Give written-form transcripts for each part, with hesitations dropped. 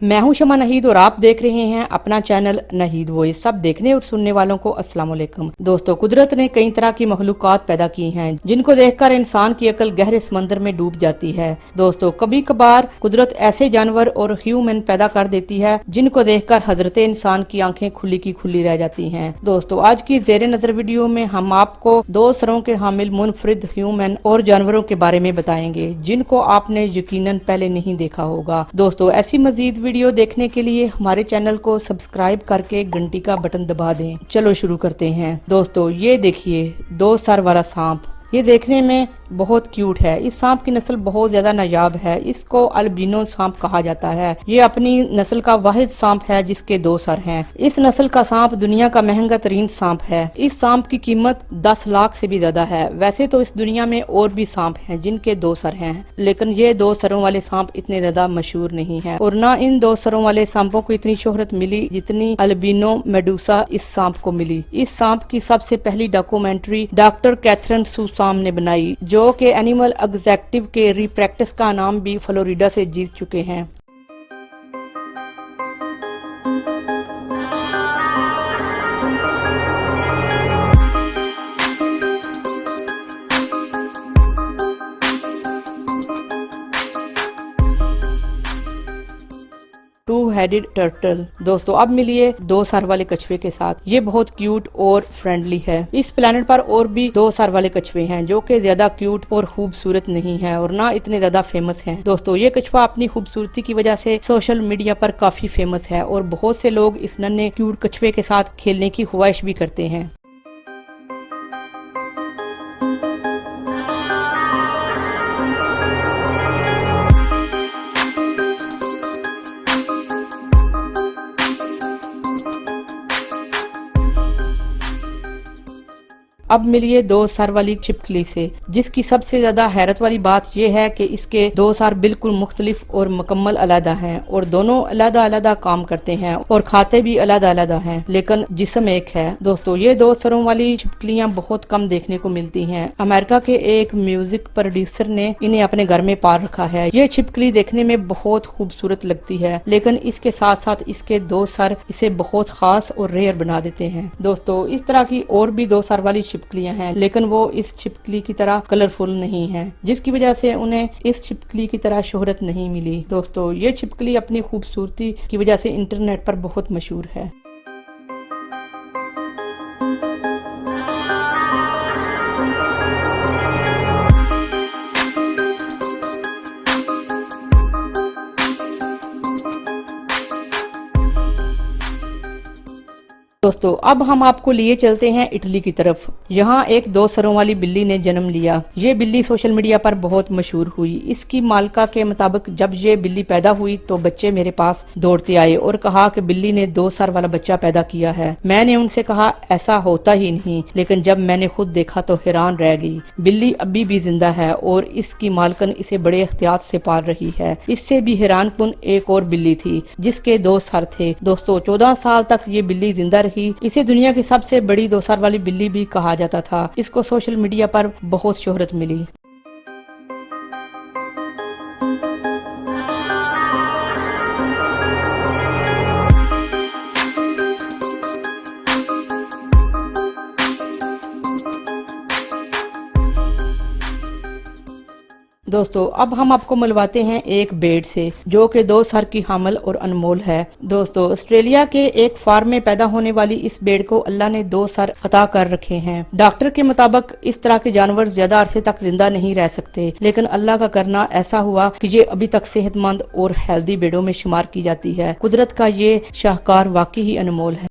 मैं हूं शमा नहीद और आप देख रहे हैं अपना चैनल नहीद वॉइस। सब देखने और सुनने वालों को अस्सलाम वालेकुम। दोस्तों, कुदरत ने कई तरह की मखलूकात पैदा की हैं जिनको देखकर इंसान की अकल गहरे समंदर में डूब जाती है। दोस्तों, कभी कभार कुदरत ऐसे जानवर और ह्यूमन पैदा कर देती है जिनको देखकर हजरत इंसान की आंखें खुली की खुली रह जाती हैं। दोस्तों, आज की जेर नजर वीडियो में हम आपको 2 सरों के हामिल मुनफरिद ह्यूमन और जानवरों के बारे में बताएंगे जिनको आपने यकीनन पहले नहीं देखा होगा। दोस्तों, ऐसी मजीद वीडियो देखने के लिए हमारे चैनल को सब्सक्राइब करके घंटी का बटन दबा दें। चलो शुरू करते हैं। दोस्तों, ये देखिए 2 सर वाला सांप। ये देखने में बहुत क्यूट है। इस सांप की नस्ल बहुत ज्यादा नायाब है। इसको अल्बिनो सांप कहा जाता है। ये अपनी नस्ल का वाहिद सांप है जिसके 2 सर हैं। इस नस्ल का सांप दुनिया का महंगा तरीन सांप है। इस सांप की कीमत 10 लाख से भी ज्यादा है। वैसे तो इस दुनिया में और भी सांप हैं जिनके 2 सर हैं, लेकिन ये 2 सरों वाले सांप इतने ज्यादा मशहूर नहीं है और न इन 2 सरों वाले सांपों को इतनी शोहरत मिली जितनी अल्बिनो मेडूसा इस सांप को मिली। इस सांप की सबसे पहली डॉक्यूमेंट्री डॉक्टर कैथरीन सुसाम ने बनाई, जो कि एनिमल एग्जेक्टिव के रिप्रैक्टिस का नाम भी फ्लोरिडा से जीत चुके हैं। Two headed turtle. दोस्तों, अब मिलिए 2 सर वाले कछुए के साथ। ये बहुत क्यूट और फ्रेंडली है। इस प्लेनेट पर और भी 2 सर वाले कछुए हैं जो कि ज्यादा क्यूट और खूबसूरत नहीं है और ना इतने ज्यादा फेमस हैं। दोस्तों, ये कछुआ अपनी खूबसूरती की वजह से सोशल मीडिया पर काफी फेमस है और बहुत से लोग इस नन्हे क्यूट कछुए के साथ खेलने की ख्वाहिश भी करते हैं। अब मिलिए 2 सर वाली छिपकली से, जिसकी सबसे ज्यादा हैरत वाली बात यह है कि इसके 2 सर बिल्कुल मुख्तलिफ और मुकम्मल अलग हैं और दोनों अलग अलग काम करते हैं और खाते भी अलग अलग हैं, लेकिन जिस्म एक है। दोस्तों, ये 2 सरों वाली छिपकलियां बहुत कम देखने को मिलती हैं। अमेरिका के एक म्यूजिक प्रोड्यूसर ने इन्हें अपने घर में पाल रखा है। ये छिपकली देखने में बहुत खूबसूरत लगती है, लेकिन इसके साथ साथ इसके 2 सर इसे बहुत खास और रेयर बना देते हैं। दोस्तों, इस तरह की और भी 2 सर वाली छिपकलियां हैं, लेकिन वो इस छिपकली की तरह कलरफुल नहीं है, जिसकी वजह से उन्हें इस छिपकली की तरह शोहरत नहीं मिली। दोस्तों, ये छिपकली अपनी खूबसूरती की वजह से इंटरनेट पर बहुत मशहूर है। दोस्तों, अब हम आपको लिए चलते हैं इटली की तरफ। यहाँ एक 2 सरों वाली बिल्ली ने जन्म लिया। ये बिल्ली सोशल मीडिया पर बहुत मशहूर हुई। इसकी मालिका के मुताबिक जब ये बिल्ली पैदा हुई तो बच्चे मेरे पास दौड़ते आए और कहा कि बिल्ली ने 2 सर वाला बच्चा पैदा किया है। मैंने उनसे कहा ऐसा होता ही नहीं, लेकिन जब मैंने खुद देखा तो हैरान रह गई। बिल्ली अभी भी जिंदा है और इसकी मालकन इसे बड़े एहतियात से पाल रही है। इससे भी हैरान कुन एक और बिल्ली थी जिसके 2 सर थे। दोस्तों, 14 साल तक ये बिल्ली जिंदा रही। इसे दुनिया की सबसे बड़ी 2 सर वाली बिल्ली भी कहा जाता था। इसको सोशल मीडिया पर बहुत शोहरत मिली। दोस्तों, अब हम आपको मिलवाते हैं एक बेड से जो कि 2 सर की हामिल और अनमोल है। दोस्तों, ऑस्ट्रेलिया के एक फार्म में पैदा होने वाली इस बेड को अल्लाह ने 2 सर अता कर रखे हैं। डॉक्टर के मुताबिक इस तरह के जानवर ज्यादा अरसे तक जिंदा नहीं रह सकते, लेकिन अल्लाह का करना ऐसा हुआ कि ये अभी तक सेहतमंद और हेल्दी बेडों में शुमार की जाती है। कुदरत का ये शाहकार वाकई ही अनमोल है।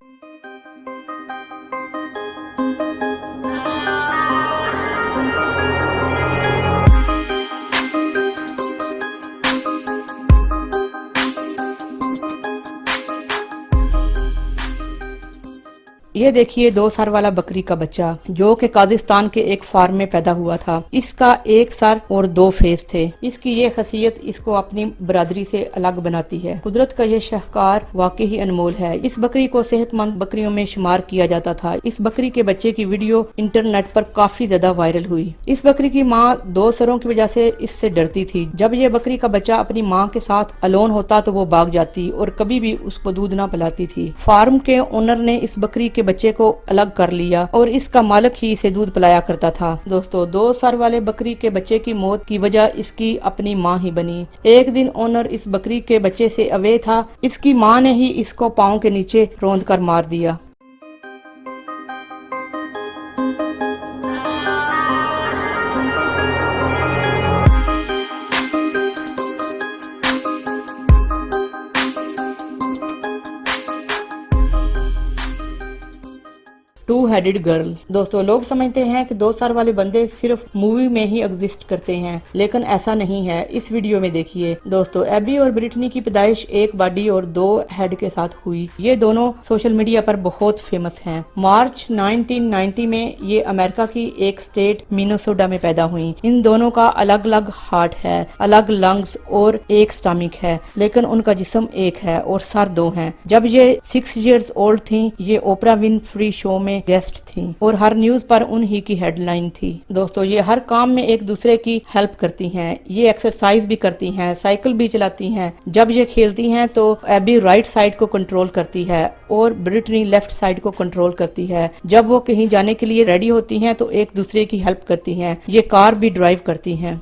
ये देखिए 2 साल वाला बकरी का बच्चा जो कि काजिस्तान के एक फार्म में पैदा हुआ था। इसका एक सर और 2 फेस थे। इसकी ये खासियत इसको अपनी बरादरी से अलग बनाती है। कुदरत का ये शाहकार वाकई ही अनमोल है। इस बकरी को सेहतमंद बकरियों में शुमार किया जाता था। इस बकरी के बच्चे की वीडियो इंटरनेट पर काफी ज्यादा वायरल हुई। इस बकरी की माँ 2 सरों की वजह से इससे डरती थी। जब ये बकरी का बच्चा अपनी माँ के साथ अलोन होता तो वो भाग जाती और कभी भी उसको दूध ना पिलाती थी। फार्म के ओनर ने इस बकरी के बच्चे को अलग कर लिया और इसका मालिक ही इसे दूध पिलाया करता था। दोस्तों 2 साल वाले बकरी के बच्चे की मौत की वजह इसकी अपनी माँ ही बनी। एक दिन ओनर इस बकरी के बच्चे से अवे था। इसकी माँ ने ही इसको पाँव के नीचे रौंद कर मार दिया। Two headed girl. दोस्तों लोग समझते हैं कि 2 साल वाले बंदे सिर्फ मूवी में ही एग्जिस्ट करते हैं, लेकिन ऐसा नहीं है। इस वीडियो में देखिए। दोस्तों एबी और ब्रिटनी की पैदाइश एक बॉडी और 2 हेड के साथ हुई। ये दोनों सोशल मीडिया पर बहुत फेमस हैं। मार्च 1990 में ये अमेरिका की एक स्टेट मिनेसोटा में पैदा हुई। इन दोनों का अलग अलग हार्ट है, अलग लंग्स और एक स्टमक है, लेकिन उनका जिस्म एक है और सर 2 हैं। जब ये 6 इयर्स ओल्ड थी, ये ओपरा विनफ्री शो में गेस्ट थी और हर न्यूज पर उन्हीं की हेडलाइन थी। दोस्तों ये हर काम में एक दूसरे की हेल्प करती हैं। ये एक्सरसाइज भी करती हैं, साइकिल भी चलाती हैं। जब ये खेलती हैं तो एबी राइट साइड को कंट्रोल करती है और ब्रिटनी लेफ्ट साइड को कंट्रोल करती है। जब वो कहीं जाने के लिए रेडी होती हैं तो एक दूसरे की हेल्प करती हैं। ये कार भी ड्राइव करती हैं।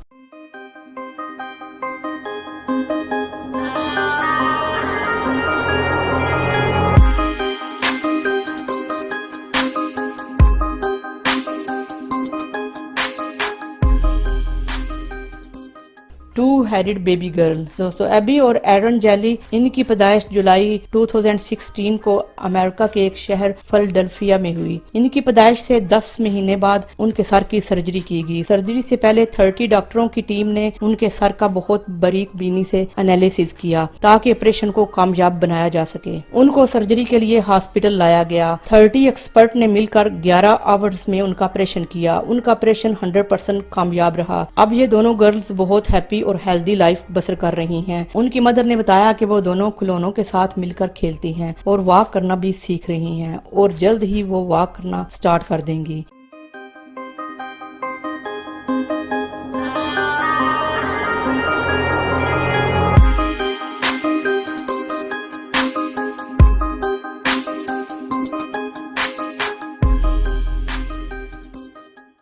Two headed baby girl. दोस्तों एबी और एरन जेली, इनकी पैदाइश जुलाई 2016 को अमेरिका के एक शहर फिलाडेल्फिया में हुई। इनकी पैदाइश से 10 महीने बाद उनके सर की सर्जरी की गई। सर्जरी से पहले 30 डॉक्टरों की टीम ने उनके सर का बहुत बारीक बीनी से एनालिसिस किया ताकि ऑपरेशन को कामयाब बनाया जा सके। उनको सर्जरी के लिए हॉस्पिटल लाया गया। 30 एक्सपर्ट ने मिलकर 11 आवर्स में उनका ऑपरेशन किया। उनका ऑपरेशन 100% कामयाब रहा। अब ये दोनों गर्ल्स बहुत हैप्पी और हेल्दी लाइफ बसर कर रही हैं। उनकी मदर ने बताया कि वो दोनों खिलौनों के साथ मिलकर खेलती हैं और वॉक करना भी सीख रही हैं और जल्द ही वो वॉक करना स्टार्ट कर देंगी।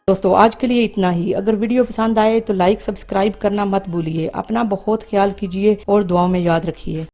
दोस्तों आज के लिए इतना ही। अगर वीडियो पसंद आए तो लाइक सब्सक्राइब करना मत भूलिए। अपना बहुत ख्याल कीजिए और दुआओं में याद रखिए।